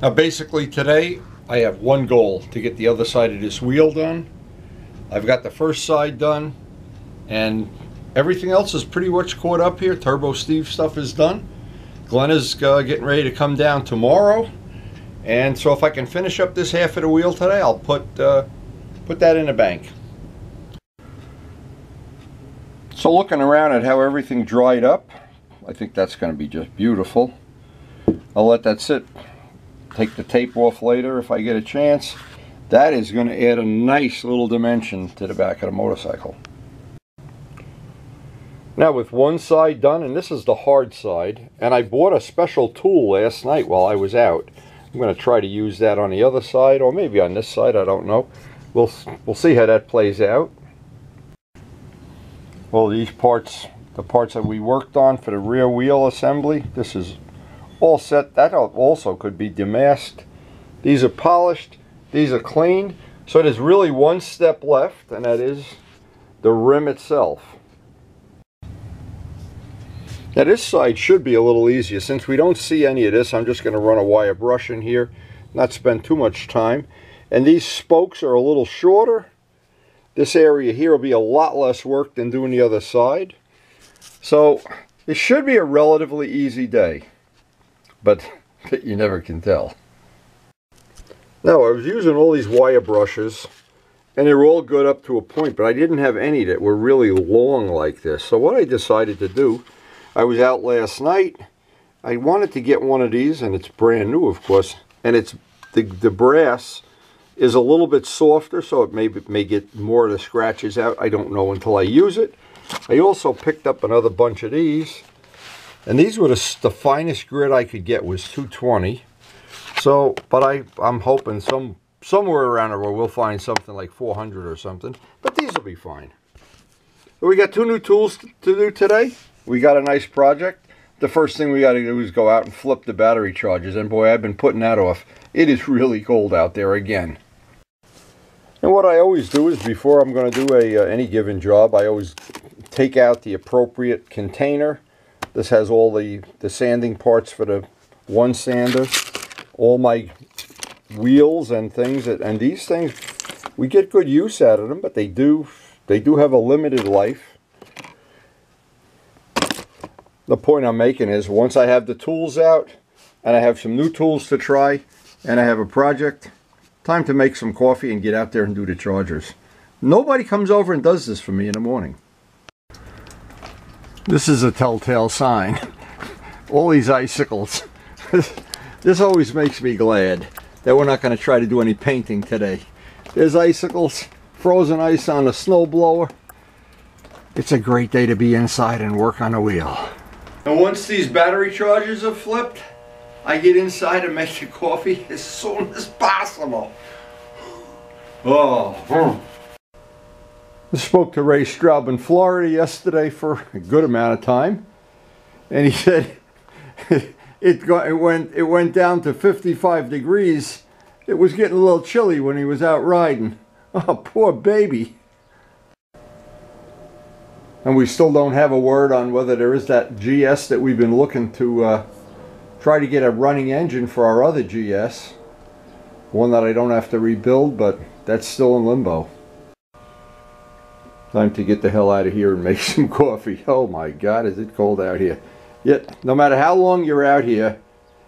Now basically today I have one goal: to get the other side of this wheel done. I've got the first side done and everything else is pretty much caught up here. Turbo Steve stuff is done. Glenn is getting ready to come down tomorrow, and so if I can finish up this half of the wheel today, I'll put that in the bank. So looking around at how everything dried up, I think that's going to be just beautiful. I'll let that sit, take the tape off later if I get a chance. That is going to add a nice little dimension to the back of the motorcycle. Now with one side done, and this is the hard side, and I bought a special tool last night while I was out. I'm going to try to use that on the other side, or maybe on this side, I don't know. We'll see how that plays out. Well, these parts, the parts that we worked on for the rear wheel assembly, this is all set. That also could be demasked. These are polished, these are cleaned. So there's really one step left, and that is the rim itself. Now this side should be a little easier. Since we don't see any of this, I'm just going to run a wire brush in here, not spend too much time. And these spokes are a little shorter. This area here will be a lot less work than doing the other side. So it should be a relatively easy day, but you never can tell. Now I was using all these wire brushes, and they were all good up to a point, but I didn't have any that were really long like this. So what I decided to do, I was out last night, I wanted to get one of these, and it's brand new of course, and it's the brass is a little bit softer, so it may get more of the scratches out. I don't know until I use it. I also picked up another bunch of these, and these were the finest grit I could get was 220. So, but I'm hoping somewhere around there we'll find something like 400 or something, but these will be fine. So we got two new tools to do today. We got a nice project. The first thing we got to do is go out and flip the battery chargers, and boy, I've been putting that off. It is really cold out there again. And what I always do is, before I'm going to do any given job, I always take out the appropriate container. This has all the sanding parts for the one sander, all my wheels and things, and these things, we get good use out of them, but they do have a limited life. The point I'm making is, once I have the tools out, and I have some new tools to try, and I have a project, time to make some coffee and get out there and do the chargers. Nobody comes over and does this for me in the morning. This is a telltale sign. All these icicles. This always makes me glad that we're not going to try to do any painting today. There's icicles, frozen ice on a snowblower. It's a great day to be inside and work on a wheel. And once these battery chargers are flipped, I get inside and make the coffee as soon as possible. Oh. I spoke to Ray Straub in Florida yesterday for a good amount of time, and he said it went down to 55 degrees. It was getting a little chilly when he was out riding. Oh, poor baby. And we still don't have a word on whether there is that GS that we've been looking to try to get a running engine for our other GS. One that I don't have to rebuild, but that's still in limbo. Time to get the hell out of here and make some coffee. Oh my God, is it cold out here. Yet, no matter how long you're out here,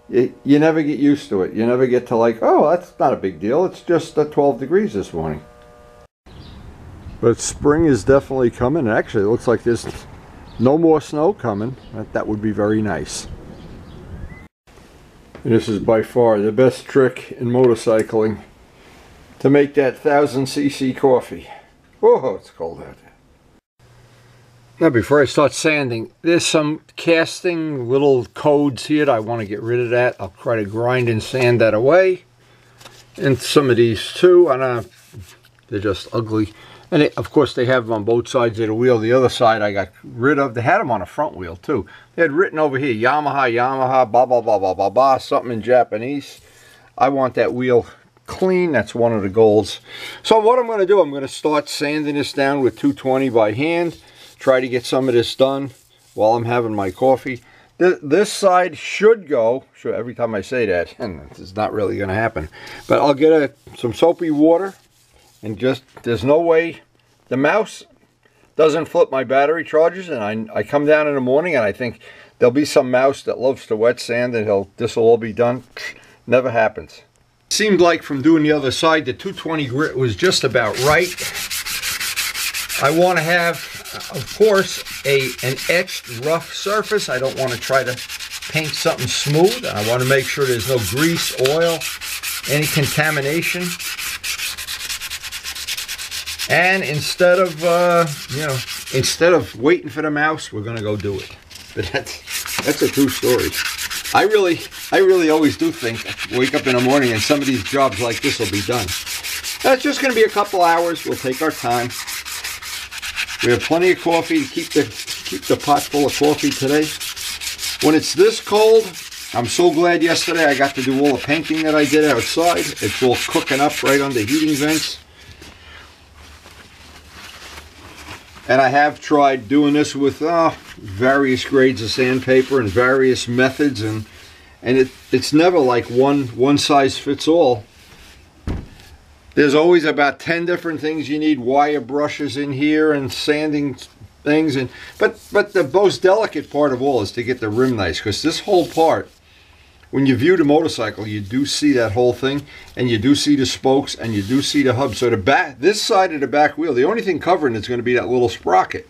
you never get used to it. You never get to like, oh, that's not a big deal. It's just 12 degrees this morning. But spring is definitely coming. Actually, it looks like there's no more snow coming. That would be very nice. And this is by far the best trick in motorcycling, to make that 1000cc coffee. Whoa, it's cold out there. Now before I start sanding, there's some casting little codes here that I want to get rid of that. I'll try to grind and sand that away. And some of these too, and they're just ugly. And of course they have them on both sides of the wheel. The other side I got rid of. They had them on the front wheel too. They had written over here, Yamaha, Yamaha, blah, blah, blah, blah, blah, blah, something in Japanese. I want that wheel clean. That's one of the goals. So what I'm going to do, I'm going to start sanding this down with 220 by hand. Try to get some of this done while I'm having my coffee. this side should go, sure, every time I say that, and it's not really going to happen, but I'll get some soapy water, and just, there's no way, the mouse doesn't flip my battery chargers, and I come down in the morning and I think there'll be some mouse that loves to wet sand and this will all be done. Never happens. It seemed like from doing the other side, the 220 grit was just about right. I want to have, of course, an etched rough surface. I don't want to try to paint something smooth. I want to make sure there's no grease, oil, any contamination. And instead of, instead of waiting for the mouse, we're going to go do it. But that's a true story. I really always do think, wake up in the morning and some of these jobs like this will be done. That's just going to be a couple hours. We'll take our time. We have plenty of coffee to keep the pot full of coffee today. When it's this cold, I'm so glad yesterday I got to do all the painting that I did outside. It's all cooking up right under heating vents. And I have tried doing this with various grades of sandpaper and various methods, and it's never like one size fits all. There's always about 10 different things you need, wire brushes in here and sanding things, but the most delicate part of all is to get the rim nice, because this whole part, when you view the motorcycle, you do see that whole thing, and you do see the spokes, and you do see the hub. So this side of the back wheel, the only thing covering is going to be that little sprocket.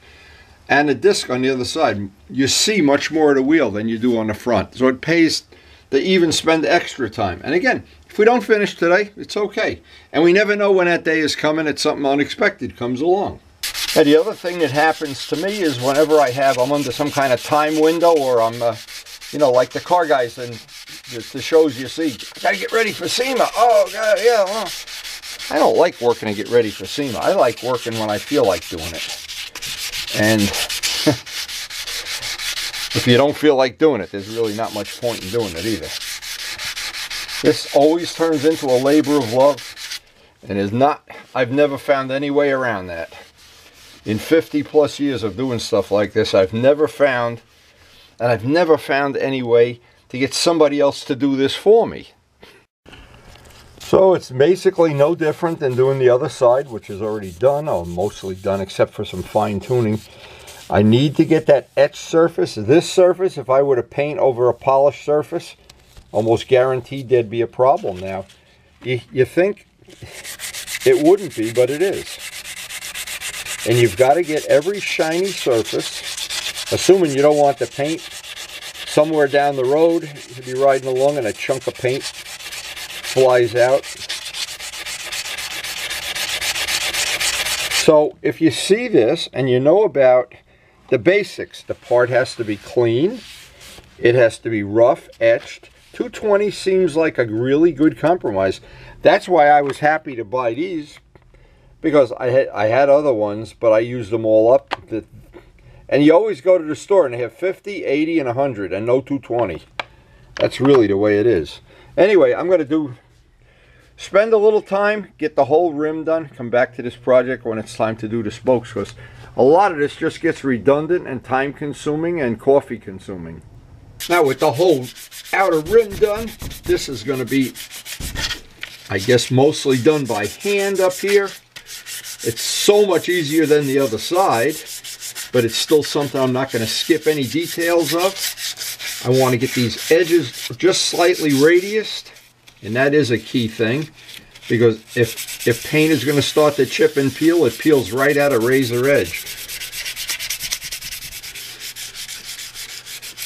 And the disc on the other side, you see much more of the wheel than you do on the front. So it pays to even spend extra time. And again, if we don't finish today, it's okay. And we never know when that day is coming, it's something unexpected comes along. And the other thing that happens to me is whenever I'm under some kind of time window, or I'm, like the car guys and the shows you see, gotta get ready for SEMA. Oh, God, yeah, well, I don't like working to get ready for SEMA. I like working when I feel like doing it. And if you don't feel like doing it, there's really not much point in doing it either. This always turns into a labor of love, and I've never found any way around that. In 50 plus years of doing stuff like this, I've never found any way to get somebody else to do this for me. So it's basically no different than doing the other side, which is already done, or mostly done, except for some fine tuning. I need to get that etched surface. This surface, if I were to paint over a polished surface, almost guaranteed there'd be a problem. Now, you think it wouldn't be, but it is. And you've got to get every shiny surface, assuming you don't want the paint somewhere down the road. You'll be riding along and a chunk of paint flies out. So if you see this and you know about the basics, the part has to be clean, it has to be rough, etched. 220 seems like a really good compromise. That's why I was happy to buy these, because I had other ones, but I used them all up. And you always go to the store and they have 50, 80, and 100, and no 220. That's really the way it is. Anyway, I'm going to spend a little time, get the whole rim done, come back to this project when it's time to do the spokes, because a lot of this just gets redundant and time consuming and coffee consuming. Now with the whole outer rim done, this is going to be, I guess, mostly done by hand up here. It's so much easier than the other side, but it's still something I'm not going to skip any details of. I want to get these edges just slightly radiused, and that is a key thing, because if paint is going to start to chip and peel, it peels right at a razor edge.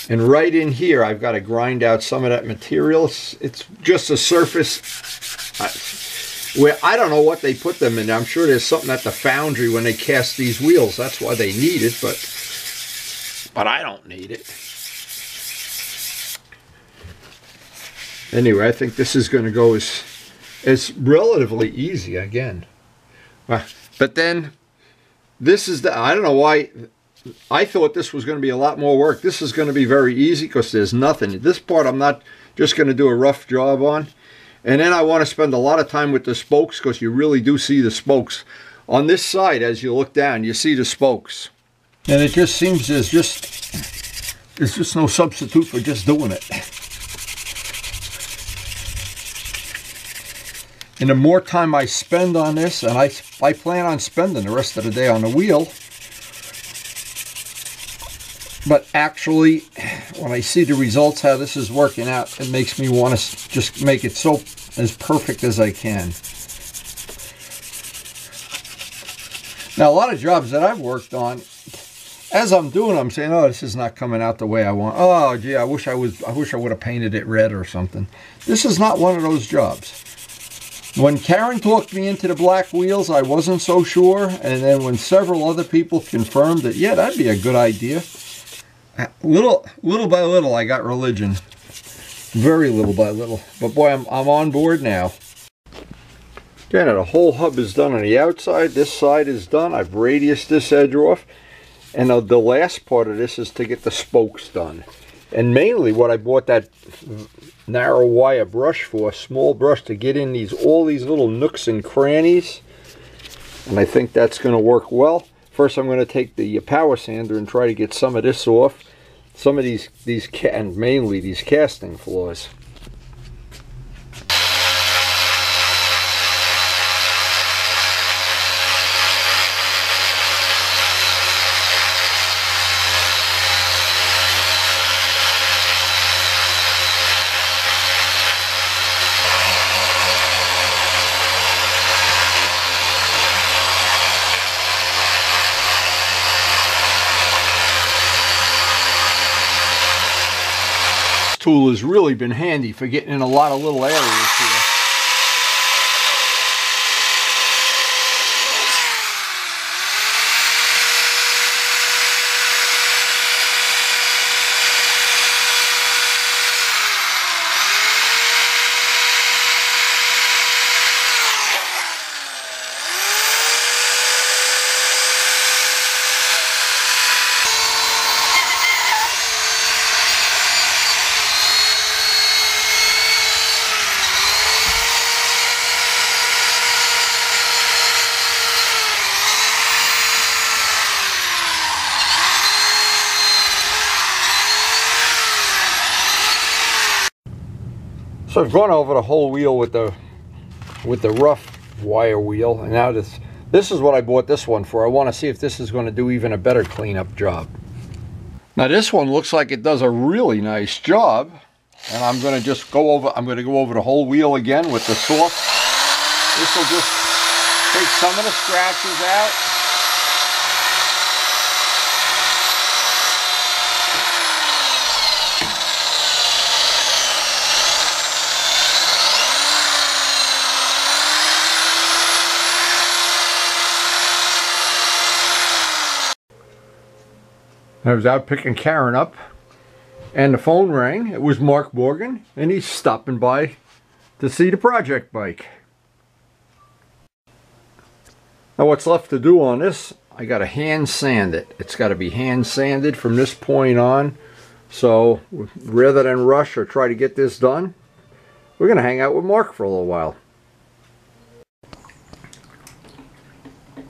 And right in here, I've got to grind out some of that material. It's just a surface where I don't know what they put them in. I'm sure there's something at the foundry when they cast these wheels. That's why they need it, but I don't need it. Anyway, I think this is going to go as relatively easy again. But then, this is I don't know why, I thought this was going to be a lot more work. This is going to be very easy because there's nothing. This part I'm not just going to do a rough job on. And then I want to spend a lot of time with the spokes, because you really do see the spokes. On this side, as you look down, you see the spokes. And it just seems there's There's just no substitute for just doing it. And the more time I spend on this, and I plan on spending the rest of the day on the wheel, but actually, when I see the results, how this is working out, it makes me want to just make it so as perfect as I can. Now, a lot of jobs that I've worked on, as I'm doing, I'm saying, "Oh, this is not coming out the way I want. Oh, gee, I wish I would have painted it red or something." This is not one of those jobs. When Karen talked me into the black wheels, I wasn't so sure, and then when several other people confirmed that, yeah, that'd be a good idea, little by little, I got religion. Very little by little. But boy, I'm on board now. Okay, now the whole hub is done on the outside. This side is done. I've radiused this edge off. And the last part of this is to get the spokes done. And mainly what I bought that narrow wire brush for, a small brush to get in all these little nooks and crannies. And I think that's going to work well. First I'm going to take the power sander and try to get some of this off. Some of these and mainly these casting flaws. Tool has really been handy for getting in a lot of little areas here. So I've gone over the whole wheel with the rough wire wheel, and now this is what I bought this one for. I want to see if this is going to do even a better cleanup job. Now this one looks like it does a really nice job, and I'm going to just go over. I'm going to go over the whole wheel again with the soft. This will just take some of the scratches out. I was out picking Karen up, and the phone rang. It was Mark Morgan, and he's stopping by to see the project bike. Now what's left to do on this, I got to hand sand it. It's got to be hand sanded from this point on. So rather than rush or try to get this done, we're going to hang out with Mark for a little while.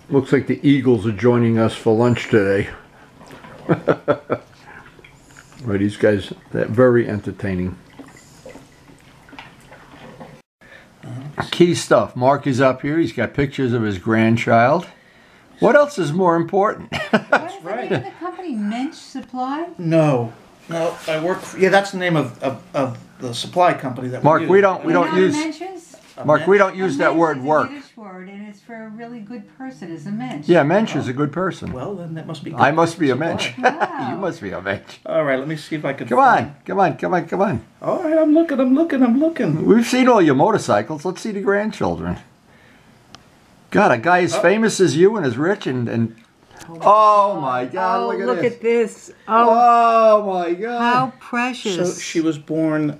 Looks like the Eagles are joining us for lunch today. Right, these guys, they're very entertaining. Key stuff. Mark is up here. He's got pictures of his grandchild. What else is more important? That's right. What is the name of the company? Mensch Supply? No, I work for, yeah, that's the name of the supply company that Mark, we don't use Mensch's? Mark, we don't use that word work. It's a Yiddish word, and it's for a really good person. It's a mensch. Yeah, mensch is a good person. Well, then that must be good. I must be a mensch. Wow. You must be a mensch. All right, let me see if I can Come on. All right, I'm looking. We've seen all your motorcycles. Let's see the grandchildren. God, a guy as famous as you and as rich and oh my God, look at this. Oh my God. How precious. So she was born,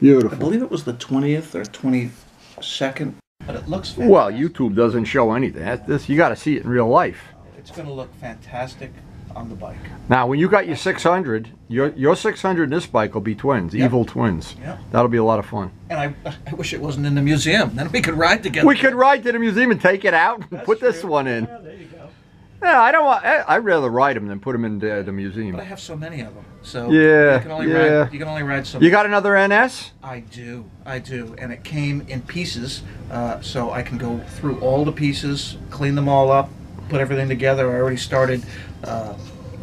Beautiful. I believe it was the 20th or 22nd, but it looks fantastic. Well, YouTube doesn't show anything. You got to see it in real life. It's going to look fantastic on the bike. Now, when you got your 600, your 600 and this bike will be twins, evil twins. Yep. That'll be a lot of fun. And I wish it wasn't in the museum. Then we could ride together. We could ride to the museum and take it out and put this one in. Yeah, there you go. Yeah, I don't want. I'd rather ride them than put them in the museum. But I have so many of them, so Yeah, you can only yeah. ride. You can only ride so. You got another NS? I do, and it came in pieces, so I can go through all the pieces, clean them all up, put everything together. I already started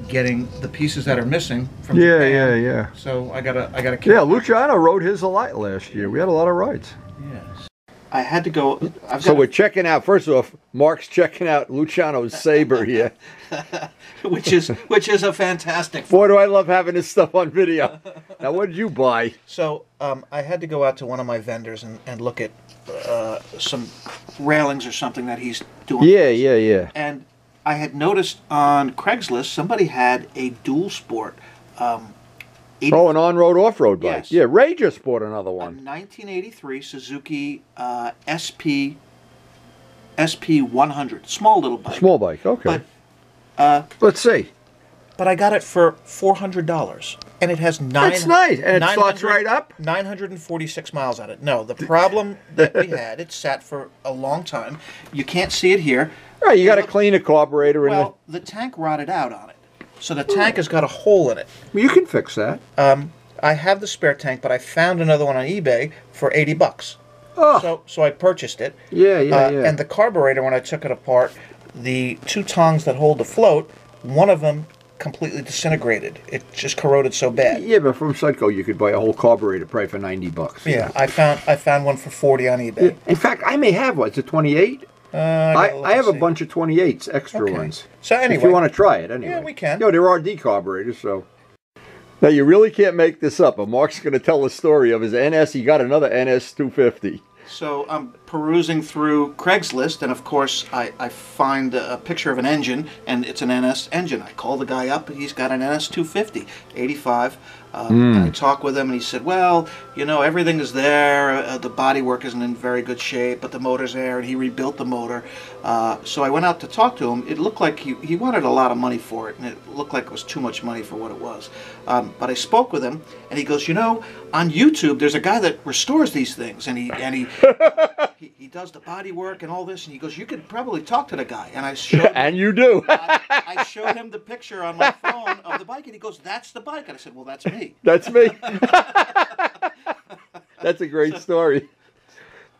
getting the pieces that are missing from Japan. Yeah. So I gotta. Yeah, Luciano rode his a lot last year. We had a lot of rides. Yes. I had to go. So we're checking out. First off, Mark's checking out Luciano's Sabre here. which is a fantastic. Boy, do I love having this stuff on video. Now, what did you buy? So I had to go out to one of my vendors and look at some railings or something that he's doing. Yeah. And I had noticed on Craigslist somebody had a dual sport. An on-road, off-road bike. Yes. Yeah, Ray just bought another A one. 1983 Suzuki SP 100, small little bike. Small bike, okay. But let's see. But I got it for $400, and it has That's nice, and it starts right up. 946 miles on it. No, the problem that we had, it sat for a long time. You can't see it here. Right, you got to clean a carburetor. Well, the tank rotted out on it, so the tank has got a hole in it. You can fix that. I have the spare tank, but I found another one on eBay for $80. Oh. So I purchased it. Yeah. And the carburetor, when I took it apart, the two tongs that hold the float, one of them completely disintegrated. It just corroded so bad. Yeah, but from Sudco you could buy a whole carburetor probably for $90. Yeah, I found one for $40 on eBay. In fact, I may have one. It's a 28. I have a bunch of 28s, extra ones. So anyway, if you want to try it, anyway. Yeah, we can. No, they're RD carburetors, so. Now you really can't make this up. But Mark's going to tell the story of his NS. He got another NS 250. So I'm perusing through Craigslist, and of course I find a picture of an engine, and it's an NS engine. I call the guy up, and he's got an NS 250, 85. And I talk with him, and he said, well, you know, everything is there. The bodywork isn't in very good shape, but the motor's there, and he rebuilt the motor. So I went out to talk to him. It looked like he wanted a lot of money for it, and it looked like it was too much money for what it was. But I spoke with him, and he goes, you know, on YouTube, there's a guy that restores these things, and he does the body work and all this, and he goes, you could probably talk to the guy. And I showed him, and you do. I showed him the picture on my phone of the bike, and he goes, that's the bike. And I said, well, that's me. That's me. That's a great story.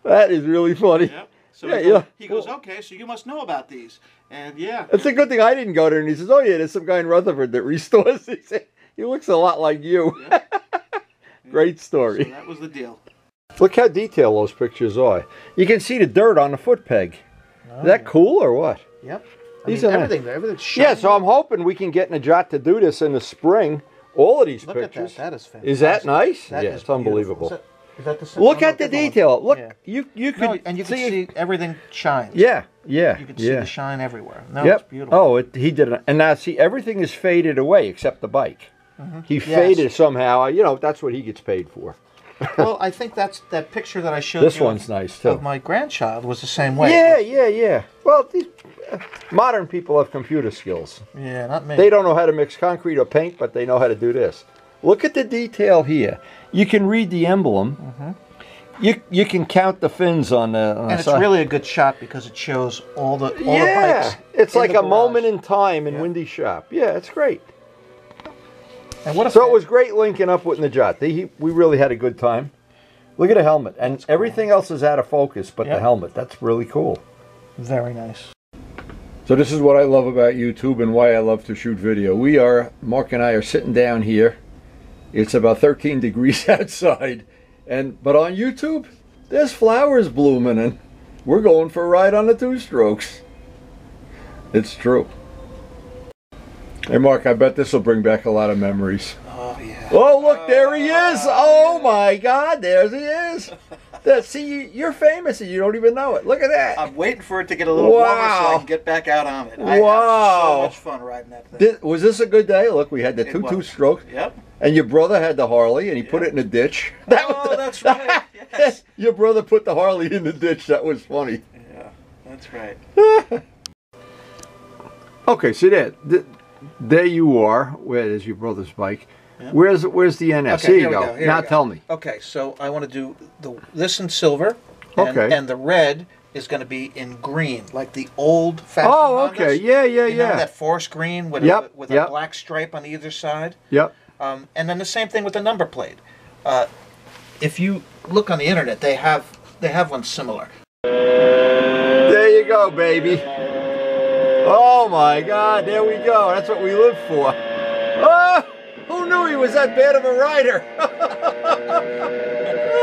That is really funny. Yep. So he goes, okay, so you must know about these. And yeah. It's a good thing I didn't go there. And he says, oh yeah, there's some guy in Rutherford that restores. He said, he looks a lot like you. Yep. Great story. So that was the deal. Look how detailed those pictures are. You can see the dirt on the foot peg. Is that cool or what? Yep. These are everything's shiny. Yeah, so I'm hoping we can get Najat to do this in the spring. All of these Look pictures. at that. That is fantastic. Is that nice? That yeah, is it's unbelievable. Is that the same? Look at the detail. Look, Yeah. you could No, and you can see everything shines. Yeah. You can see the shine everywhere. No, Yep. it's beautiful. Oh, he did it. And now see, everything is faded away except the bike. He faded somehow. You know, that's what he gets paid for. Well, I think that picture that I showed This you one's nice too. of my grandchild was the same way. Yeah. Well, these modern people have computer skills. Yeah, not me. They don't know how to mix concrete or paint, but they know how to do this. Look at the detail here. You can read the emblem. You can count the fins on the and it's side. really a good shot because it shows all the Yeah, bikes. it's in like the a garage. moment in time in Windy's shop. Yeah, it's great. And what a So it was great linking up with Najat. We really had a good time. Look at the helmet. And everything else is out of focus but the helmet. That's really cool. very nice. So this is what I love about YouTube and why I love to shoot video. Mark and I are sitting down here. It's about 13 degrees outside. But on YouTube, there's flowers blooming and we're going for a ride on the two-strokes. It's true. Hey Mark, I bet this will bring back a lot of memories. Oh yeah. Oh look, there he is! Oh my God, there he is! See, you're famous and you don't even know it. Look at that! I'm waiting for it to get a little warmer so I can get back out on it. I have so much fun riding that thing. Was this a good day? Look, we had the two-strokes. Yep. And your brother had the Harley and he put it in a ditch. That's right. Yes. Your brother put the Harley in the ditch. That was funny. Yeah, that's right. Okay, so there you are. Where is your brother's bike? Yep. Where's the NS? Okay, here you go. Now tell me. Okay, so I want to do this in silver. Okay. And the red is going to be in green, like the old-fashioned Oh, okay. Hondas. Yeah, You know yeah. that forest green with, with a black stripe on either side? Yep. And then the same thing with the number plate. If you look on the internet, they have one similar. There you go, baby. Oh my God, there we go. That's what we live for. Oh, who knew he was that bad of a rider?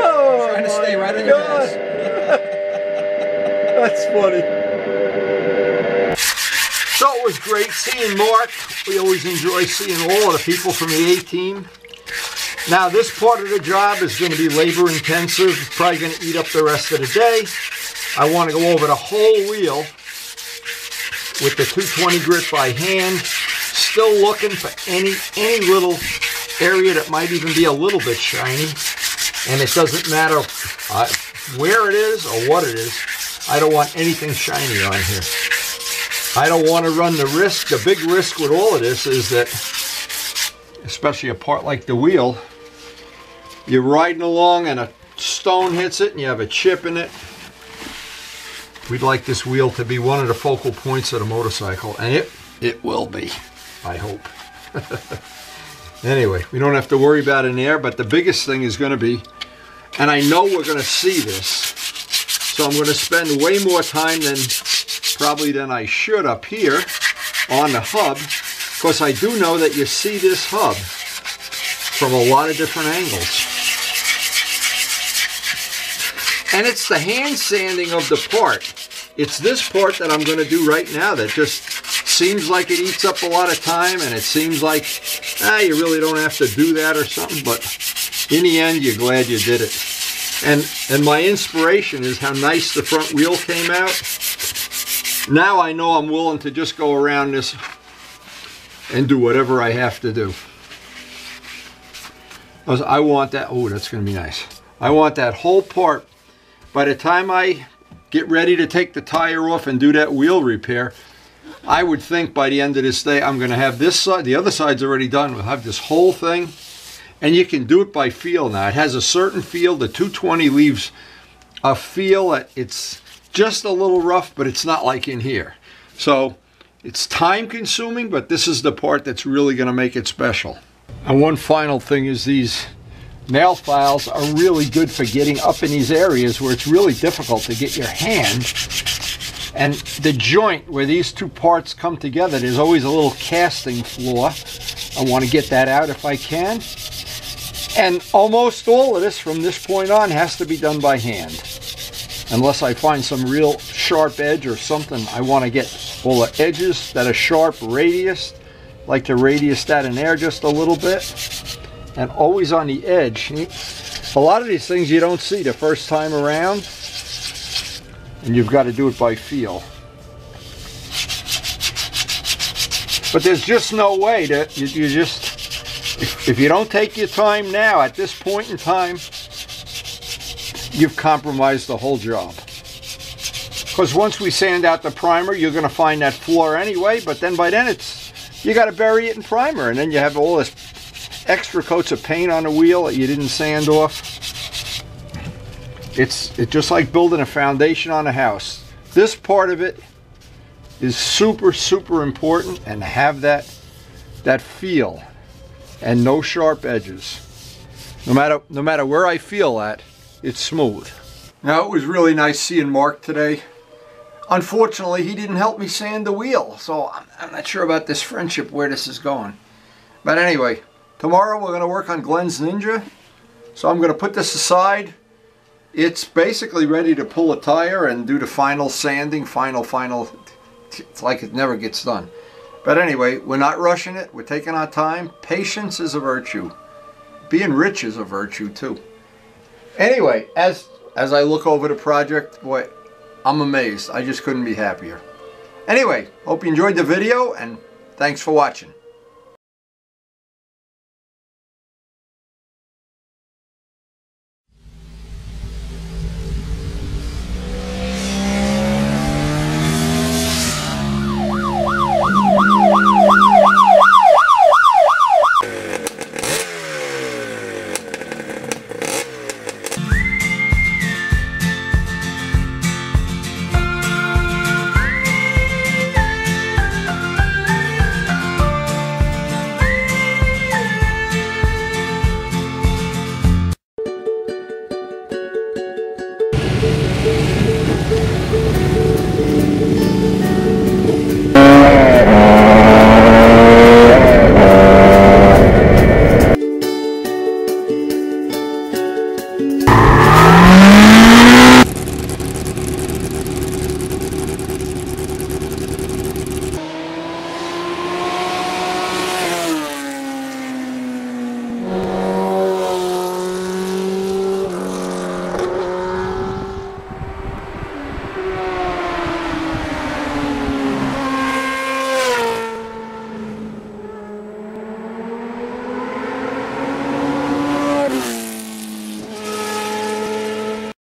Oh, Trying to stay right in God. your ass. That's funny. So it was great seeing Mark. We always enjoy seeing all of the people from the A-team. Now this part of the job is going to be labor intensive. It's probably going to eat up the rest of the day. I want to go over the whole wheel with the 220 grit by hand. Still looking for any little area that might even be a little bit shiny. And it doesn't matter where it is or what it is. I don't want anything shiny on here. I don't want to run the risk. The big risk with all of this is that, especially a part like the wheel, you're riding along and a stone hits it and you have a chip in it. We'd like this wheel to be one of the focal points of the motorcycle, and it will be, I hope. Anyway, we don't have to worry about it in there, but the biggest thing is going to be, and I know we're going to see this, so I'm going to spend way more time than I should up here on the hub, because I do know that you see this hub from a lot of different angles. And it's the hand sanding of the part. It's this part that I'm going to do right now that just seems like it eats up a lot of time, and it seems like, you really don't have to do that or something, but in the end, you're glad you did it. And my inspiration is how nice the front wheel came out. Now I know I'm willing to just go around this and do whatever I have to do. I want that, oh, that's going to be nice. I want that whole part. By the time I get ready to take the tire off and do that wheel repair, I would think by the end of this day, I'm going to have this side, the other side's already done. We'll have this whole thing, and you can do it by feel now. It has a certain feel. The 220 leaves a feel that it's just a little rough, but it's not like in here. So it's time consuming, but this is the part that's really going to make it special. And one final thing is these nail files are really good for getting up in these areas where it's really difficult to get your hand. And the joint where these two parts come together, there's always a little casting flaw. I want to get that out if I can. And almost all of this from this point on has to be done by hand. Unless I find some real sharp edge or something, I want to get all the edges that are sharp, radius. Like to radius that in there just a little bit. And always on the edge. A lot of these things you don't see the first time around, and you've got to do it by feel. But there's just no way to, you just, if you don't take your time now, at this point in time, you've compromised the whole job. Because once we sand out the primer, you're going to find that flaw anyway, but then by then you got to bury it in primer, and then you have all this extra coats of paint on the wheel that you didn't sand off. It's just like building a foundation on a house. This part of it is super, super important, and to have that feel and no sharp edges. No matter where I feel at, it's smooth. Now, it was really nice seeing Mark today. Unfortunately, he didn't help me sand the wheel, so I'm not sure about this friendship, where this is going. But anyway, tomorrow we're going to work on Glenn's Ninja. So I'm going to put this aside. It's basically ready to pull a tire and do the final sanding, final. It's like it never gets done. But anyway, we're not rushing it. We're taking our time. Patience is a virtue. Being rich is a virtue too. Anyway, as I look over the project, boy, I'm amazed. I just couldn't be happier. Anyway, hope you enjoyed the video, and thanks for watching.